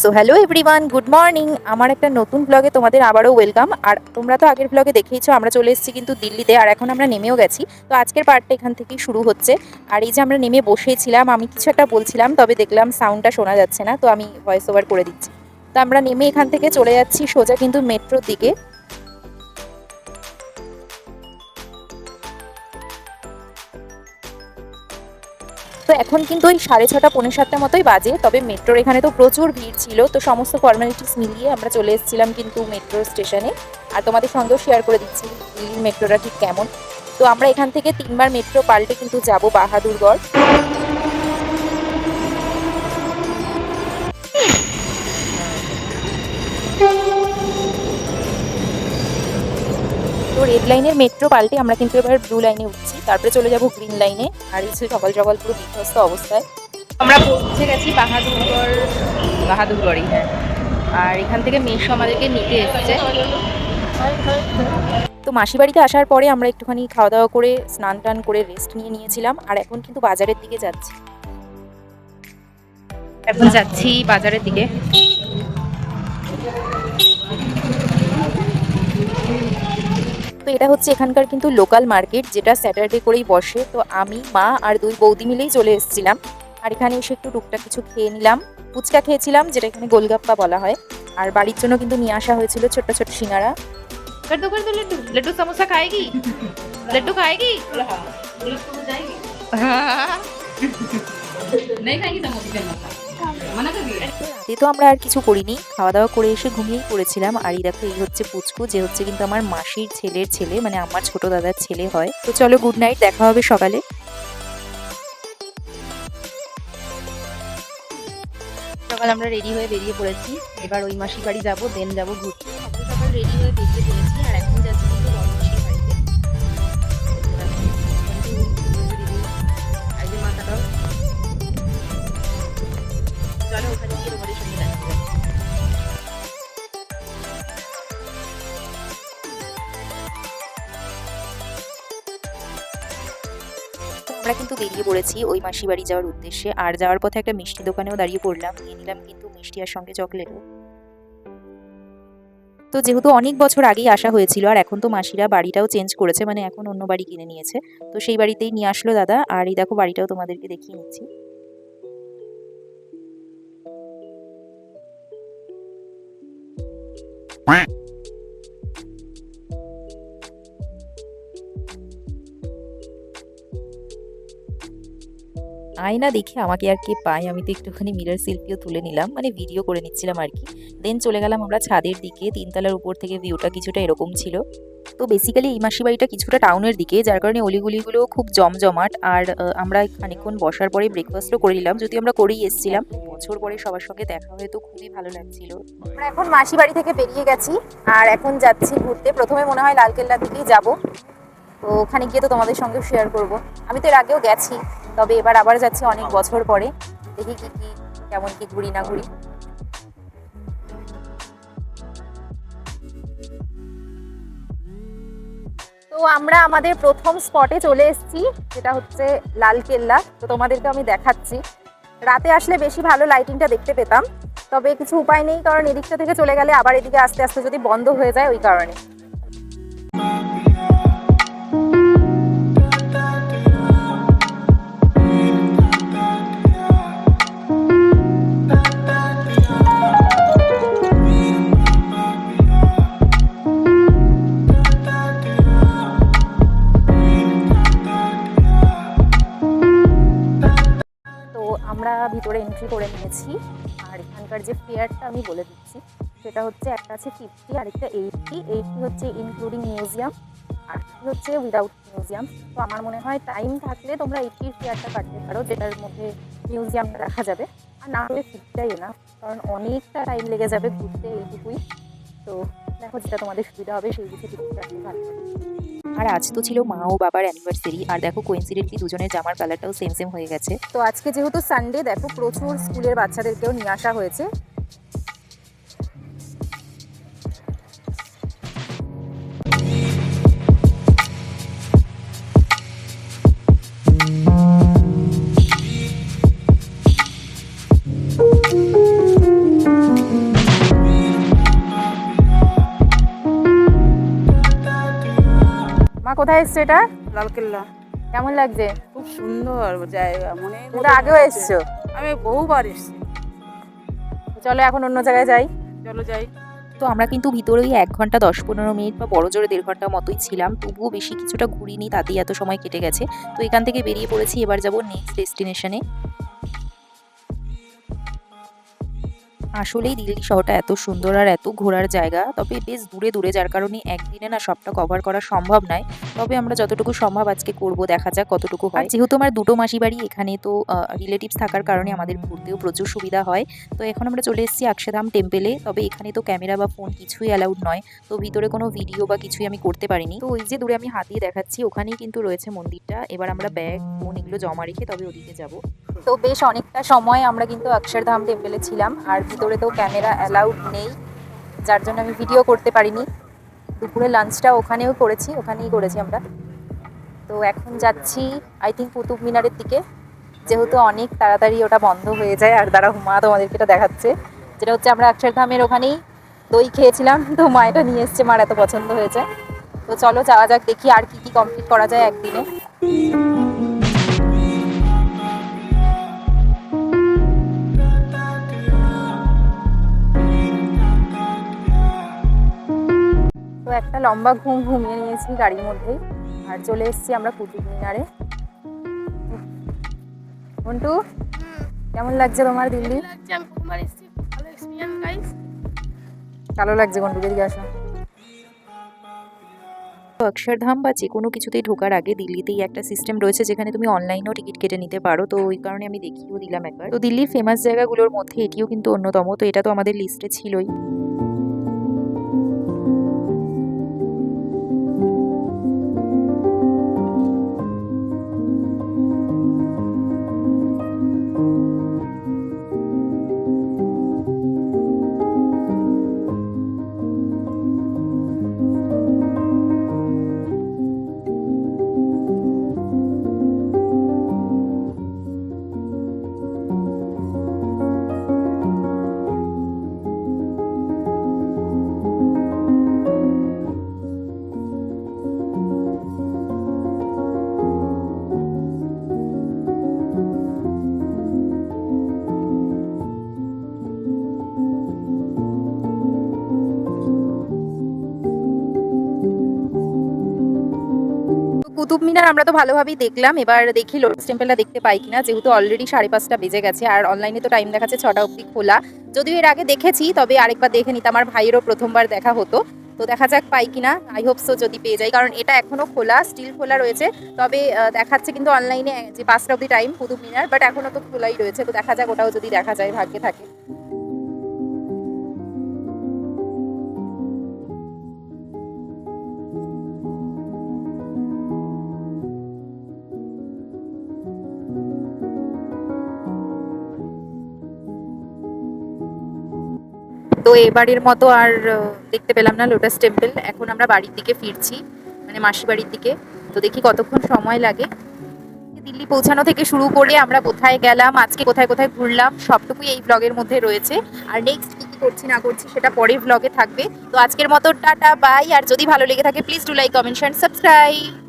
So hello everyone, good morning. আমার একটা নতুন ব্লগে তোমাদের আবারও ওয়েলকাম। আর তোমরা তো আগের ব্লগে দেখেইছো আমরা চলে এসেছি কিন্তু দিল্লিতে, আর এখন আমরা নেমেও গেছি। তো আজকের পার্টটা এখান থেকেই শুরু হচ্ছে। আর এই যে আমরা নেমে বসেছিলাম, আমি কিছু একটা বলছিলাম, তবে দেখলাম সাউন্ডটা শোনা যাচ্ছে না, তো আমি ভয়েস ওভার করে দিচ্ছি। তো আমরা নেমে এখান থেকে চলে যাচ্ছি সোজা কিন্তু মেট্রোর দিকে। তো এখন কিন্তু ওই 6:30 6:45 মতোই বাজে, তবে মেট্রোর এখানে তো প্রচুর ভিড় ছিল, তো সমস্ত ফর্মালিটিস মিলিয়ে আমরা চলে এসেছিলাম কিন্তু মেট্রো স্টেশনে। আর তোমাদের সঙ্গেও শেয়ার করে দিচ্ছি দিল্লির মেট্রোটা ঠিক কেমন। তো আমরা এখান থেকে 3বার মেট্রো পাল্টে কিন্তু যাব বাহাদুরগড়। তো রেড লাইনের মেট্রো পাল্টে আমরা কিন্তু এবার ব্লু লাইনে উঠছি, তারপরে চলে যাব গ্রিন লাইনে। আর এই সকাল সকাল পুরো বিধ্বস্ত অবস্থায় আমরা পৌঁছে গেছি বাহাদুরগড়ই, হ্যাঁ। আর এখান থেকে মেশো আমাদেরকে নিতে এসেছে। তো মাসি বাড়িতে আসার পরে আমরা একটুখানি খাওয়া দাওয়া করে স্নান টান করে রেস্ট নিয়েছিলাম। আর এখন কিন্তু বাজারের দিকে যাচ্ছি। এখন যাচ্ছি বাজারের দিকে। তো এটা হচ্ছে এখানকার কিন্তু লোকাল মার্কেট, যেটা স্যাটারডে করেই বসে। তো আমি, মা আর 2 বৌদি মিলেই চলে এসেছিলাম। আর এখানে এসে একটু টুকটাক কিছু খেয়ে নিলাম। ফুচকা খেয়েছিলাম, যেটা এখানে গোলগাপ্পা বলা হয়। আর বাড়ির জন্য কিন্তু নিয়ে আসা হয়েছিল ছোট্ট ছোট্ট সিঙ্গারা। लड्डू कर दो लड्डू लड्डू समोसा खाएगी लड्डू खाएगी नहीं खाएगी समोसा मना कर दिया। রাতে তো আমরা আর কিছু করিনি, খাওয়া দাওয়া করে এসে ঘুমিয়েই পড়েছিলাম। আর এই দেখো, এই হচ্ছে পুচকু, যে হচ্ছে কিন্তু আমার মাসির ছেলের ছেলে, মানে আমার ছোট দাদার ছেলে হয়। তো চলো, গুড নাইট, দেখা হবে সকালে। সকাল আমরা রেডি হয়ে বেরিয়ে পড়েছি। এবার ওই মাসির বাড়ি যাবো, দেন যাবো ঘুরতে। সকাল সকাল রেডি হয়ে বেরিয়ে পড়েছি, আর এখন যাচ্ছি কিন্তু রনমাসির বাড়িতে। আর যে মাথাটাও, চলো ওখানে গিয়ে তোমাদের সঙ্গে দেখা হবে। আমরা কিন্তু বেরিয়ে পড়েছি ওই মাসি বাড়ি যাওয়ার উদ্দেশ্যে। আর যাওয়ার পথে একটা মিষ্টি দোকানেও দাঁড়িয়ে পড়লাম, নিয়ে নিলাম কিন্তু মিষ্টি আর সঙ্গে চকলেটও। তো যেহেতু অনেক বছর আগেই আসা হয়েছিল, আর এখন তো মাসিরা বাড়িটাও চেঞ্জ করেছে, মানে এখন অন্য বাড়ি কিনে নিয়েছে। তো সেই বাড়িতেই নিয়ে আসলো দাদা। আর এই দেখো, বাড়িটাও তোমাদেরকে দেখিয়ে নিচ্ছি। আয়না দেখে আমাকে আর কে পায়, আমি তো একটুখানি মিরর সেলফিও তুলে নিলাম, মানে ভিডিও করে নিচ্ছিলাম আর কি। দেন চলে গেলাম আমরা ছাদের দিকে। 3তলার উপর থেকে ভিউটা কিছুটা এরকম ছিল। তো বেসিক্যালি এই মাসি বাড়িটা কিছুটা টাউনের দিকে, যার কারণে অলিগুলিগুলো খুব জমজমাট। আর আমরা খানিকক্ষণ বসার পরে ব্রেকফাস্টও করে নিলাম, যদি আমরা করেই এসেছিলাম। বছর পরে সবার সঙ্গে দেখা হয়ে তো খুবই ভালো লাগছিল। আমরা এখন মাসি বাড়ি থেকে বেরিয়ে গেছি, আর এখন যাচ্ছি ঘুরতে। প্রথমে মনে হয় লালকেল্লা থেকেই যাব। তো ওখানে গিয়ে তো তোমাদের সঙ্গে শেয়ার করব। আমি তো এর আগেও গেছি, তবে এবার আবার যাচ্ছি অনেক বছর পরে। দেখি কি কি কেমন কি ঘুরি না ঘুরি। তো আমরা আমাদের প্রথম স্পটে চলে এসেছি, যেটা হচ্ছে লালকেল্লা। তো তোমাদেরকে আমি দেখাচ্ছি। রাতে আসলে বেশি ভালো লাইটিংটা দেখতে পেতাম, তবে কিছু উপায় নেই, কারণ এদিকটা থেকে চলে গেলে আবার এদিকে আস্তে আস্তে যদি বন্ধ হয়ে যায়, ওই কারণে। আমরা ভিতরে এন্ট্রি করে নিয়েছি। আর এখানকার যে ফেয়ারটা আমি বলে দিচ্ছি, সেটা হচ্ছে একটা আছে 50, আরেকটা 80 হচ্ছে ইনক্লুডিং মিউজিয়াম, আর 50 হচ্ছে উইদাউট মিউজিয়াম। তো আমার মনে হয় টাইম থাকলে তোমরা 80 ফেয়ারটা কাটতে পারো, যেটার মধ্যে মিউজিয়ামটা রাখা যাবে। আর না হলে 50টাই না, কারণ অনেকটা টাইম লেগে যাবে ঘুরতে, এইটুকুই। তো দেখো, যেটা তোমাদের সুবিধা হবে সেই বুঝে টিকিট কাটতে ভালো। আর আজ তো ছিল মা ও বাবার অ্যানিভার্সারি, আর দেখো কোইন্সিডেন্টলি দুজনের জামার কালারটাও সেম সেম হয়ে গেছে। তো আজকে যেহেতু সানডে, দেখো প্রচুর স্কুলের বাচ্চাদেরকেও নিয়ে আসা হয়েছে। কোথায় এসছো এটা? লালকেল্লা। কেমন লাগছে? খুব সুন্দর জায়গা, মনে তুমি তো আগেও এসছো। আমি বহুবার এসেছি। চলো এখন অন্য জায়গায় যাই। চলো যাই। তো আমরা কিন্তু ভিতরেই 1 ঘন্টা 10-15 মিনিট বা বড় জোরে 1.5 ঘন্টা মতোই ছিলাম, তবুও বেশি কিছুটা ঘুরিনি, তাতেই এত সময় কেটে গেছে। তো এখান থেকে বেরিয়ে পড়েছি, এবার যাব নেক্সট ডেস্টিনেশনে। আসলেই দিল্লি শহরটা এত সুন্দর আর এত ঘোরার জায়গা, তবে বেশ দূরে দূরে, যার কারণে একদিনে না সবটা কভার করা সম্ভব নয়। তবে আমরা যতটুকু সম্ভব আজকে করব, দেখা যাক কতটুকু হয়। যেহেতু আমার দুটো মাসি বাড়ি এখানে, তো রিলেটিভস থাকার কারণে আমাদের ঘুরতেও প্রচুর সুবিধা হয়। তো এখন আমরা চলে এসেছি অক্ষরধাম টেম্পেলে। তবে এখানে তো ক্যামেরা বা ফোন কিছুই অ্যালাউড নয়, তো ভিতরে কোনো ভিডিও বা কিছুই আমি করতে পারিনি। তো ওই যে দূরে আমি হাত দিয়ে দেখাচ্ছি, ওখানেই কিন্তু রয়েছে মন্দিরটা। এবার আমরা ব্যাগ ফোন এগুলো জমা রেখে তবে ওদিকে যাব। তো বেশ অনেকটা সময় আমরা কিন্তু অক্ষরধাম টেম্পেলে ছিলাম, আর ভিতরে তো ক্যামেরা অ্যালাউড নেই, যার জন্য আমি ভিডিও করতে পারিনি। দুপুরে লাঞ্চটা ওখানেই করেছি আমরা। তো এখন যাচ্ছি আই থিঙ্ক কুতুব মিনারের দিকে, যেহেতু অনেক তাড়াতাড়ি ওটা বন্ধ হয়ে যায়। আর দ্বারা মা তোমাদেরকে এটা দেখাচ্ছে, যেটা হচ্ছে আমরা অক্ষরধামের ওখানেই দই খেয়েছিলাম, তো মা এটা নিয়ে এসছে, মার এত পছন্দ হয়েছে। তো চলো যাওয়া যাক, দেখি আর কি কি কমপ্লিট করা যায় একদিনে। তো একটা লম্বা ঘুমিয়ে নিয়েছি গাড়ির মধ্যেই, আর চলে এসেছি আমরা কুতুব মিনারে। মন্টু, কেমন লাগছে তোমার দিল্লি? ভালো লাগছে। মন্টুকে দিকে আসো। অক্ষরধাম বা যে কোনো কিছুতেই ঢোকার আগে দিল্লিতেই একটা সিস্টেম রয়েছে, যেখানে তুমি অনলাইনেও টিকিট কেটে নিতে পারো। তো ওই কারণে আমি দেখিয়েও দিলাম একবার। তো দিল্লির ফেমাস জায়গাগুলোর মধ্যে এটিও কিন্তু অন্যতম, তো এটা তো আমাদের লিস্টে ছিলই। কুতুব মিনার আমরা তো ভালোভাবেই দেখলাম, এবার দেখি লোটাস টেম্পলটা দেখতে পাই কিনা, যেহেতু অলরেডি 5:30 বেজে গেছে, আর অনলাইনে তো টাইম দেখাচ্ছে 6টা অবধি খোলা। যদিও এর আগে দেখেছি, তবে আরেকবার দেখে নিতাম, আমার ভাইয়েরও প্রথমবার দেখা হতো। তো দেখা যাক পাই কিনা, আই হোপ সো যদি পেয়ে যাই, কারণ এটা এখনো খোলা, স্টিল খোলা রয়েছে। তবে দেখাচ্ছে কিন্তু অনলাইনে যে 5টা অবধি টাইম কুতুব মিনার, বাট এখনো তো খোলাই রয়েছে। তো দেখা যাক ওটাও যদি দেখা যায়, ভাগ্যে থাকে। তো এবারের মতো আর দেখতে পেলাম না লোটাস টেম্পল। এখন আমরা বাড়ির দিকে ফিরছি, মানে মাসি বাড়ির দিকে। তো দেখি কতক্ষণ সময় লাগে। দিল্লি পৌঁছানো থেকে শুরু করে আমরা কোথায় গেলাম, আজকে কোথায় কোথায় ঘুরলাম, সবটুকুই এই ব্লগের মধ্যে রয়েছে। আর নেক্সট কি কি করছি না করছি সেটা পরের ব্লগে থাকবে। তো আজকের মতো টাটা বাই। আর যদি ভালো লেগে থাকে please do like, comment, share, subscribe.